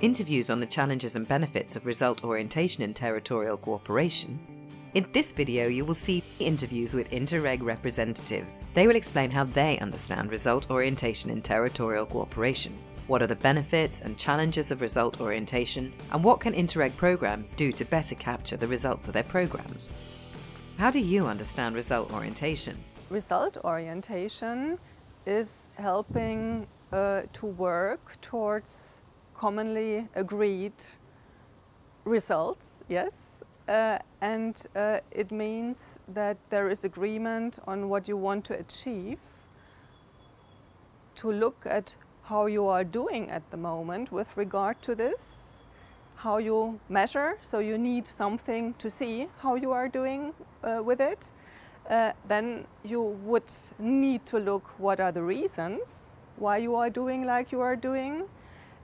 interviews on the challenges and benefits of result orientation in territorial cooperation. In this video, you will see interviews with Interreg representatives. They will explain how they understand result orientation in territorial cooperation. What are the benefits and challenges of result orientation, and what can Interreg programs do to better capture the results of their programs? How do you understand result orientation? Result orientation is helping to work towards commonly agreed results, yes. And it means that there is agreement on what you want to achieve, to look at how you are doing at the moment with regard to this, how you measure, so you need something to see how you are doing with it. Then you would need to look what are the reasons why you are doing like you are doing,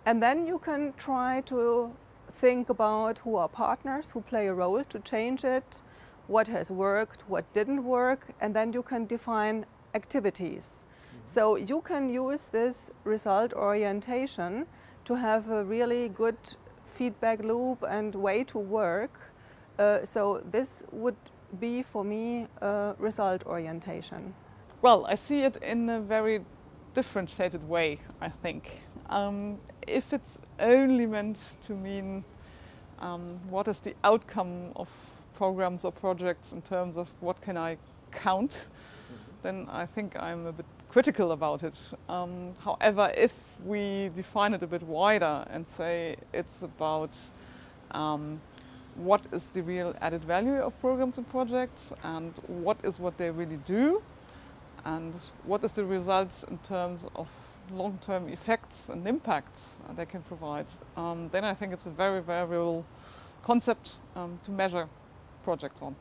and then you can try to think about who are partners who play a role to change it, what has worked, what didn't work, and then you can define activities. So you can use this result orientation to have a really good feedback loop and way to work. So this would be for me result orientation. Well, I see it in a very differentiated way, I think. If it's only meant to mean what is the outcome of programs or projects in terms of what can I count, then I think I'm a bit critical about it. However, if we define it a bit wider and say it's about what is the real added value of programs and projects, and what they really do, and what is the results in terms of long-term effects and impacts they can provide, then I think it's a very, very real concept to measure projects on.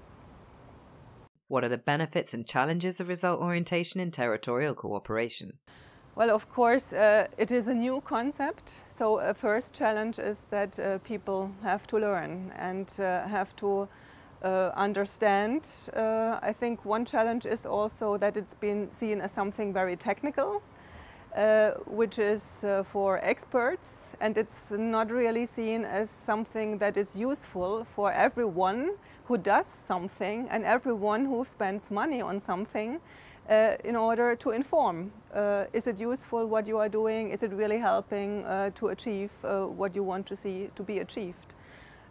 What are the benefits and challenges of result orientation in territorial cooperation? Well, of course, it is a new concept. So a first challenge is that people have to learn and have to understand. I think one challenge is also that it's been seen as something very technical, which is for experts, and it's not really seen as something that is useful for everyone who does something and everyone who spends money on something in order to inform. Is it useful what you are doing? Is it really helping to achieve what you want to see to be achieved?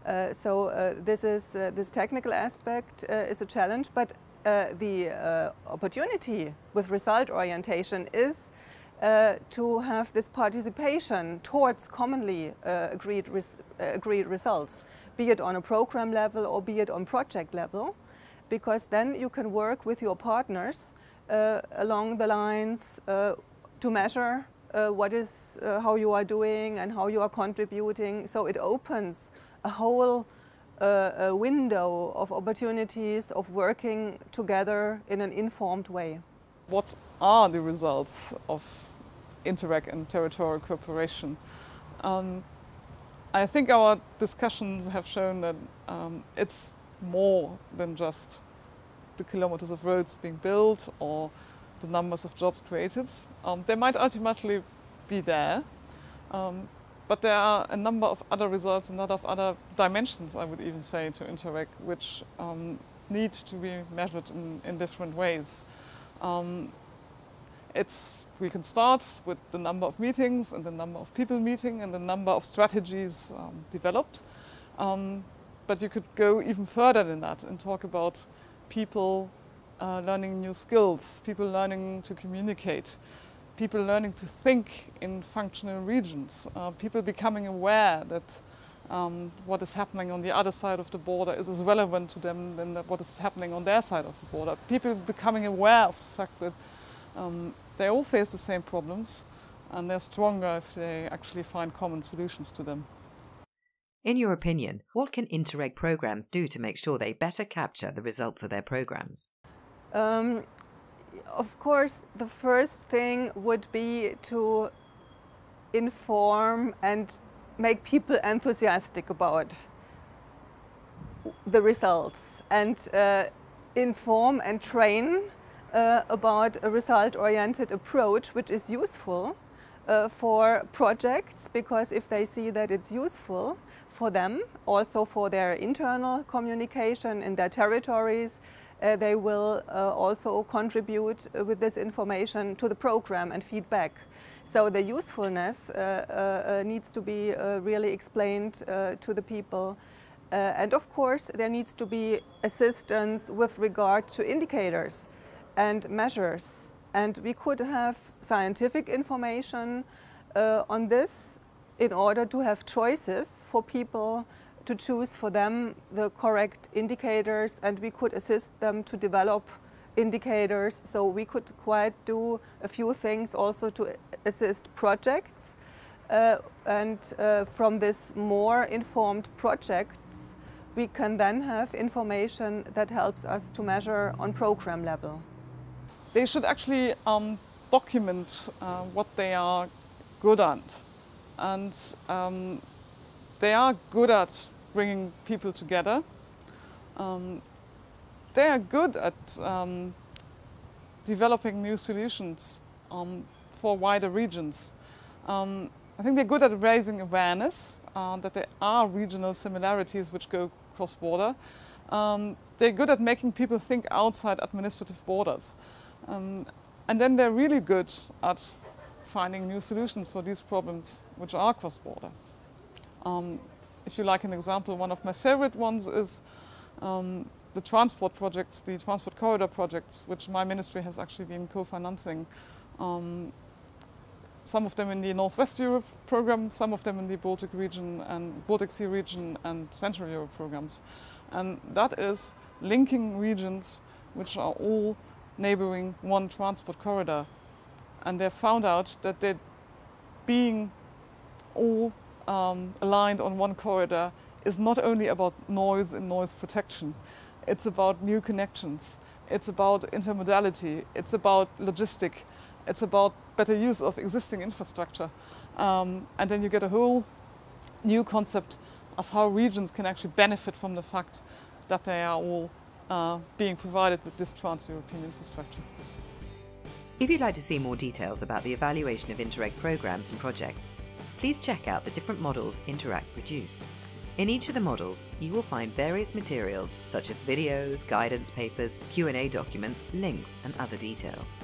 This technical aspect is a challenge, but the opportunity with result orientation is to have this participation towards commonly agreed results, be it on a program level or be it on project level, because then you can work with your partners along the lines to measure how you are doing and how you are contributing. So it opens a whole window of opportunities of working together in an informed way. What are the results of Interreg and territorial cooperation? I think our discussions have shown that it's more than just the kilometers of roads being built or the numbers of jobs created. They might ultimately be there, but there are a number of other results and a lot of other dimensions, I would even say, to Interreg, which need to be measured in different ways. We can start with the number of meetings and the number of people meeting and the number of strategies developed. But you could go even further than that and talk about people learning new skills, people learning to communicate, people learning to think in functional regions, people becoming aware that what is happening on the other side of the border is as relevant to them than what is happening on their side of the border. People becoming aware of the fact that they all face the same problems and they're stronger if they actually find common solutions to them. In your opinion, what can Interreg programs do to make sure they better capture the results of their programs? Of course, the first thing would be to inform and make people enthusiastic about the results and inform and train about a result-oriented approach which is useful for projects, because if they see that it's useful for them, also for their internal communication in their territories, they will also contribute with this information to the program and feedback. So the usefulness needs to be really explained to the people. And of course, there needs to be assistance with regard to indicators and measures. And we could have scientific information on this in order to have choices for people to choose for them the correct indicators, and we could assist them to develop indicators. So we could quite do a few things also to assist projects. And from this more informed projects, we can then have information that helps us to measure on program level. They should actually document what they are good at. And they are good at bringing people together. They are good at developing new solutions for wider regions. I think they're good at raising awareness that there are regional similarities which go cross-border. They're good at making people think outside administrative borders. And then they're really good at finding new solutions for these problems which are cross-border. If you like an example, one of my favorite ones is the transport projects, the transport corridor projects, which my ministry has actually been co-financing. Some of them in the Northwest Europe program, some of them in the Baltic region and Baltic Sea region and Central Europe programs. And that is linking regions which are all neighboring one transport corridor. And they found out that they're being all aligned on one corridor is not only about noise and noise protection. It's about new connections. It's about intermodality. It's about logistic. It's about better use of existing infrastructure. And then you get a whole new concept of how regions can actually benefit from the fact that they are all being provided with this trans-European infrastructure. If you'd like to see more details about the evaluation of Interreg programs and projects, please check out the different models Interreg produced. In each of the models, you will find various materials such as videos, guidance papers, Q&A documents, links, and other details.